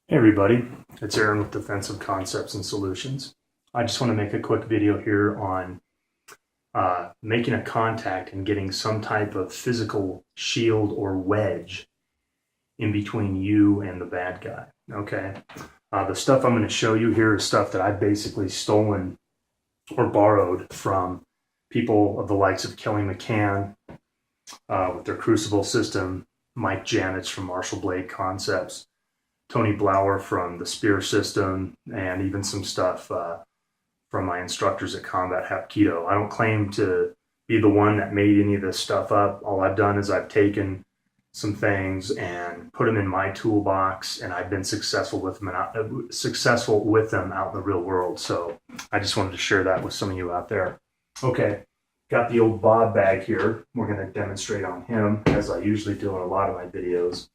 Hey everybody, it's Aaron with Defensive Concepts and Solutions. I just want to make a quick video here on making a contact and getting some type of physical shield or wedge in between you and the bad guy. Okay, the stuff I'm going to show you here is stuff that I've basically stolen or borrowed from people of the likes of Kelly McCann with their Crucible system, Mike Janich from Marshall Blade Concepts, Tony Blauer from the Spear System, and even some stuff from my instructors at Combat Hapkido. I don't claim to be the one that made any of this stuff up. All I've done is I've taken some things and put them in my toolbox, and I've been successful with them out in the real world. So I just wanted to share that with some of you out there. Okay, got the old Bob bag here. We're going to demonstrate on him, as I usually do in a lot of my videos.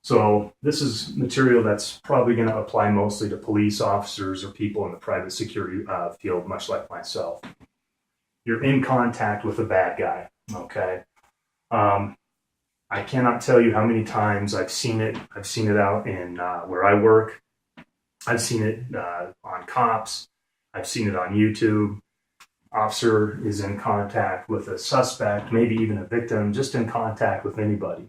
So this is material that's probably going to apply mostly to police officers or people in the private security field, much like myself. You're in contact with a bad guy, okay? I cannot tell you how many times I've seen it. I've seen it out in where I work. I've seen it on cops. I've seen it on YouTube. Officer is in contact with a suspect, maybe even a victim, just in contact with anybody.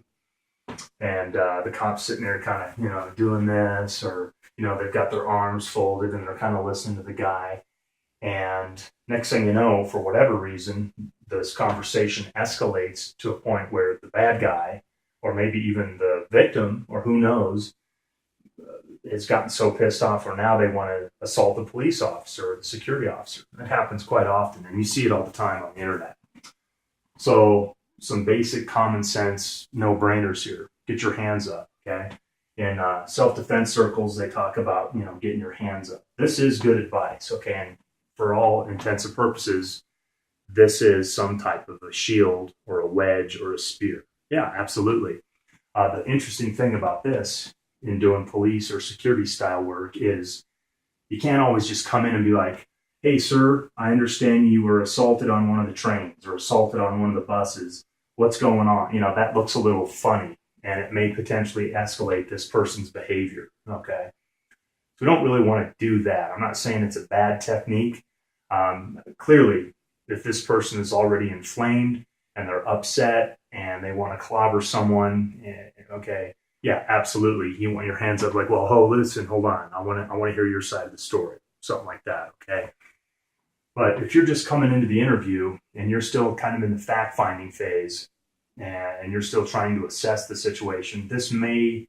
And the cop's sitting there kind of, doing this, or, they've got their arms folded and they're kind of listening to the guy. And next thing you know, for whatever reason, this conversation escalates to a point where the bad guy, or maybe even the victim, or who knows, has gotten so pissed off, or now they want to assault the police officer or the security officer. That happens quite often, and you see it all the time on the internet. So some basic common sense no-brainers here. Get your hands up, okay? In self-defense circles, they talk about, getting your hands up. This is good advice, okay? And for all intents and purposes, this is some type of a shield or a wedge or a spear. Yeah, absolutely. The interesting thing about this in doing police or security style work is you can't always just come in and be like, hey, sir, I understand you were assaulted on one of the trains or assaulted on one of the buses. What's going on? That looks a little funny, and it may potentially escalate this person's behavior, okay? So we don't really want to do that. I'm not saying it's a bad technique. Clearly, if this person is already inflamed and they're upset and they want to clobber someone, okay, yeah, absolutely. You want your hands up like, well, listen, hold on. I want to hear your side of the story, something like that, okay? But if you're just coming into the interview and you're still kind of in the fact-finding phase and you're still trying to assess the situation, this may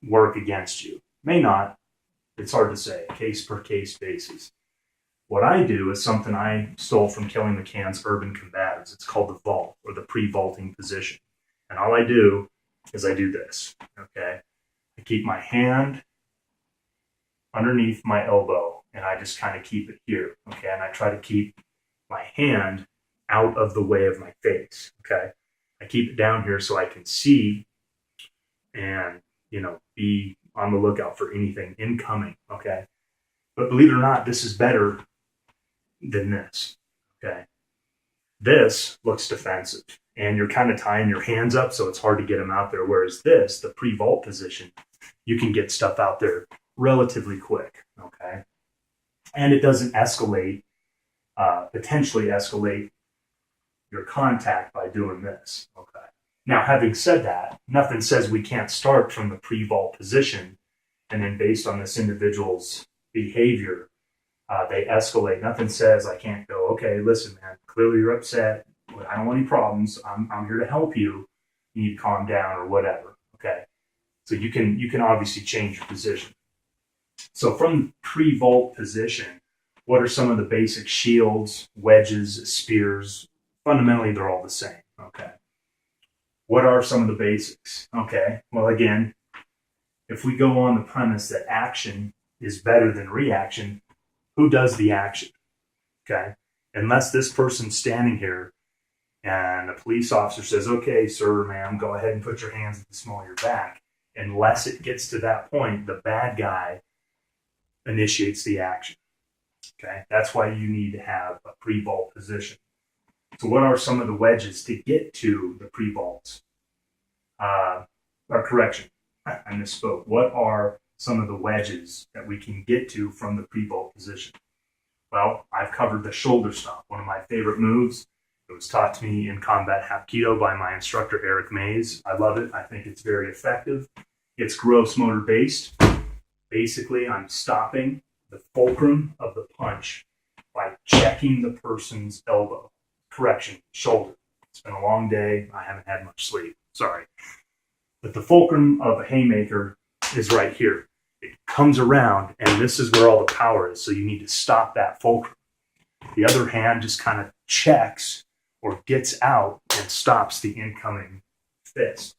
work against you. May not. It's hard to say, case-per-case basis. What I do is something I stole from Kelly McCann's Urban Combatives. It's called the vault, or the pre-vaulting position. And all I do is I do this, okay? I keep my hand underneath my elbow, and I just kind of keep it here, okay? And I try to keep my hand out of the way of my face, okay? I keep it down here so I can see and, be on the lookout for anything incoming, okay? But believe it or not, this is better than this, okay? This looks defensive, and you're kind of tying your hands up so it's hard to get them out there, whereas this, the pre-vault position, you can get stuff out there relatively quick, okay? And it doesn't escalate, potentially escalate your contact by doing this, okay? Now, having said that, nothing says we can't start from the pre-vault position, and then based on this individual's behavior, they escalate. Nothing says I can't go, okay, listen, man, clearly you're upset. I don't want any problems. I'm here to help you. You need to calm down or whatever, okay? So you can obviously change your position. So from pre-vault position, what are some of the basic shields, wedges, spears? Fundamentally, they're all the same, okay? What are some of the basics? Okay, well, again, if we go on the premise that action is better than reaction, who does the action, okay? Unless this person's standing here and a police officer says, okay, sir, ma'am, go ahead and put your hands at the small of your back. Unless it gets to that point, the bad guy initiates the action, okay? That's why you need to have a pre-vault position. So what are some of the wedges to get to the pre-vaults? Or correction, I misspoke. What are some of the wedges that we can get to from the pre-vault position? Well, I've covered the shoulder stop, one of my favorite moves. It was taught to me in combat Hapkido by my instructor, Eric Mays. I love it. I think it's very effective. It's gross motor based. Basically, I'm stopping the fulcrum of the punch by checking the person's elbow. Correction, shoulder. It's been a long day. I haven't had much sleep. Sorry. But the fulcrum of a haymaker is right here. It comes around, and this is where all the power is. So you need to stop that fulcrum. The other hand just kind of checks or gets out and stops the incoming fist.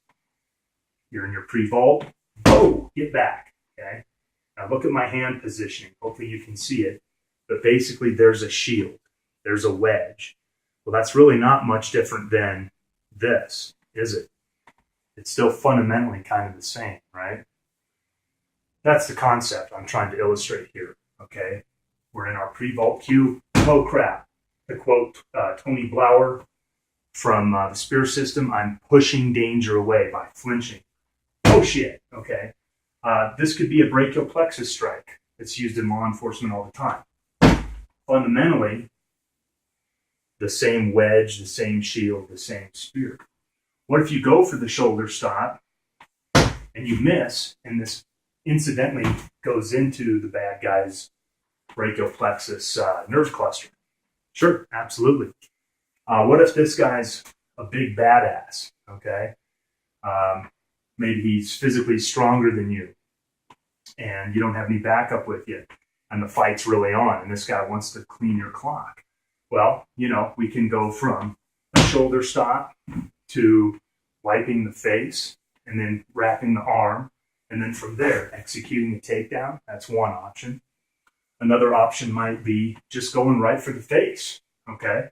You're in your pre-vault. Oh, get back. Okay. Now look at my hand positioning. Hopefully you can see it. But basically there's a shield. There's a wedge. Well, that's really not much different than this, is it? It's still fundamentally kind of the same, right? That's the concept I'm trying to illustrate here, okay? We're in our pre-vault cue. Oh, crap. To quote Tony Blauer from the Spear System, I'm pushing danger away by flinching. Oh, shit, okay. This could be a brachial plexus strike. It's used in law enforcement all the time. Fundamentally, the same wedge, the same shield, the same spear. What if you go for the shoulder stop and you miss, and this incidentally goes into the bad guy's brachial plexus nerve cluster? Sure, absolutely. What if this guy's a big badass, okay? Maybe he's physically stronger than you and you don't have any backup with you and the fight's really on and this guy wants to clean your clock. Well, you know, we can go from a shoulder stop to wiping the face and then wrapping the arm. And then from there, executing a takedown. That's one option. Another option might be just going right for the face, okay?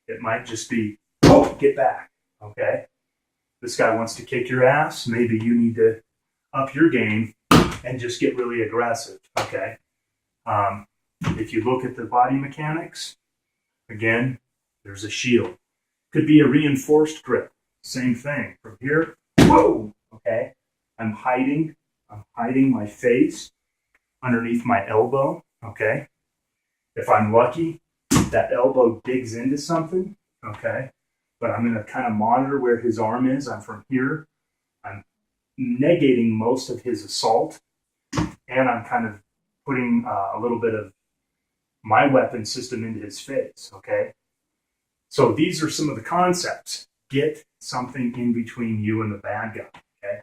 It might just be, oh, get back, okay? This guy wants to kick your ass. Maybe you need to up your game and just get really aggressive, okay? If you look at the body mechanics, again, there's a shield. Could be a reinforced grip. Same thing. From here, whoa, okay? I'm hiding my face underneath my elbow, okay? If I'm lucky, that elbow digs into something, okay? But I'm going to kind of monitor where his arm is. I'm from here. I'm negating most of his assault, and I'm kind of putting a little bit of my weapon system into his face, okay? So these are some of the concepts. Get something in between you and the bad guy, okay?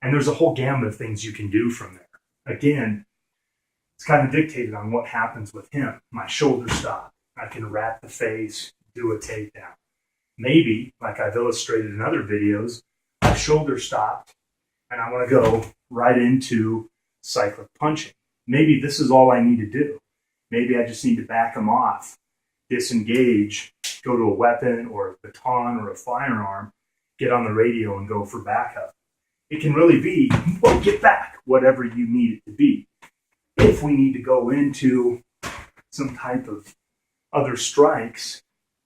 And there's a whole gamut of things you can do from there. Again, it's kind of dictated on what happens with him. My shoulder stop. I can wrap the face, do a takedown. Maybe, like I've illustrated in other videos, I shoulder stopped and I want to go right into cyclic punching. Maybe this is all I need to do. Maybe I just need to back him off, disengage, go to a weapon or a baton or a firearm, get on the radio and go for backup. It can really be, well, get back, whatever you need it to be. If we need to go into some type of other strikes,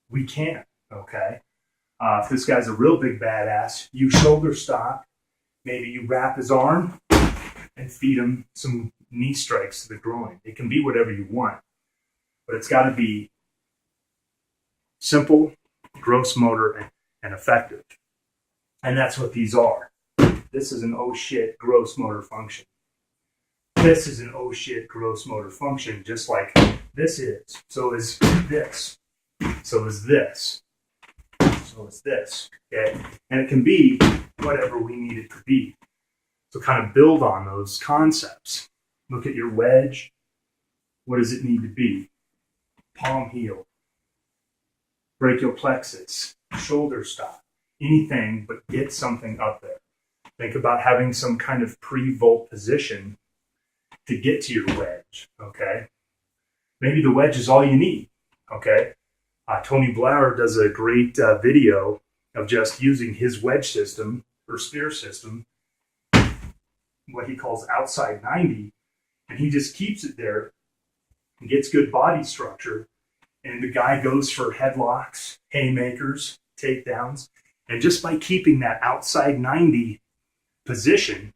we can, okay? If this guy's a real big badass, you shoulder stop, maybe you wrap his arm and feed him some knee strikes to the groin. It can be whatever you want, but it's got to be simple, gross motor, and effective. And that's what these are. This is an oh shit gross motor function. This is an oh shit gross motor function, just like this is. So is this. So is this. So is this. Okay? And it can be whatever we need it to be. So kind of build on those concepts. Look at your wedge. What does it need to be? Palm heel. Brachial plexus. Shoulder stop. Anything but get something up there. Think about having some kind of pre-vault position to get to your wedge, okay? Maybe the wedge is all you need, okay? Tony Blauer does a great video of just using his wedge system or spear system, what he calls outside 90, and he just keeps it there and gets good body structure, and the guy goes for headlocks, haymakers, takedowns, and just by keeping that outside 90 position,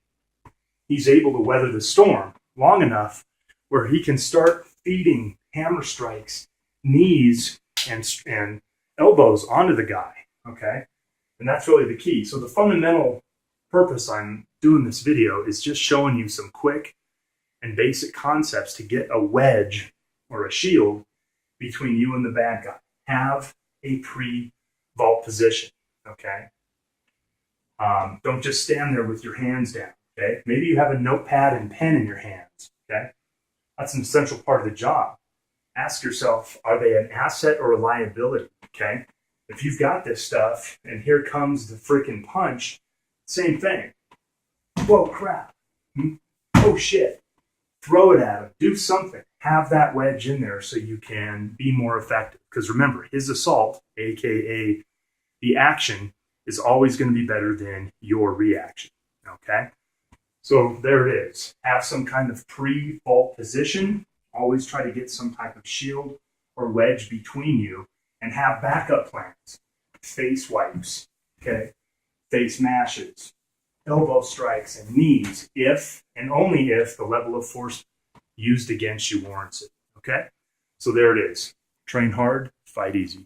he's able to weather the storm long enough where he can start feeding hammer strikes, knees, and elbows onto the guy, okay? And that's really the key. So the fundamental purpose I'm doing this video is just showing you some quick and basic concepts to get a wedge or a shield between you and the bad guy. Have a pre-vault position, okay? Don't just stand there with your hands down, okay? Maybe you have a notepad and pen in your hands, okay? That's an essential part of the job. Ask yourself, are they an asset or a liability, okay? If you've got this stuff and here comes the freaking punch, same thing. Whoa, crap. Oh, shit. Throw it at him. Do something. Have that wedge in there so you can be more effective. Because remember, his assault, aka the action, is always going to be better than your reaction, okay? So there it is. Have some kind of pre-vault position. Always try to get some type of shield or wedge between you, and have backup plans. Face wipes, okay? Face mashes, elbow strikes, and knees, if and only if the level of force used against you warrants it, okay? So there it is. Train hard, fight easy.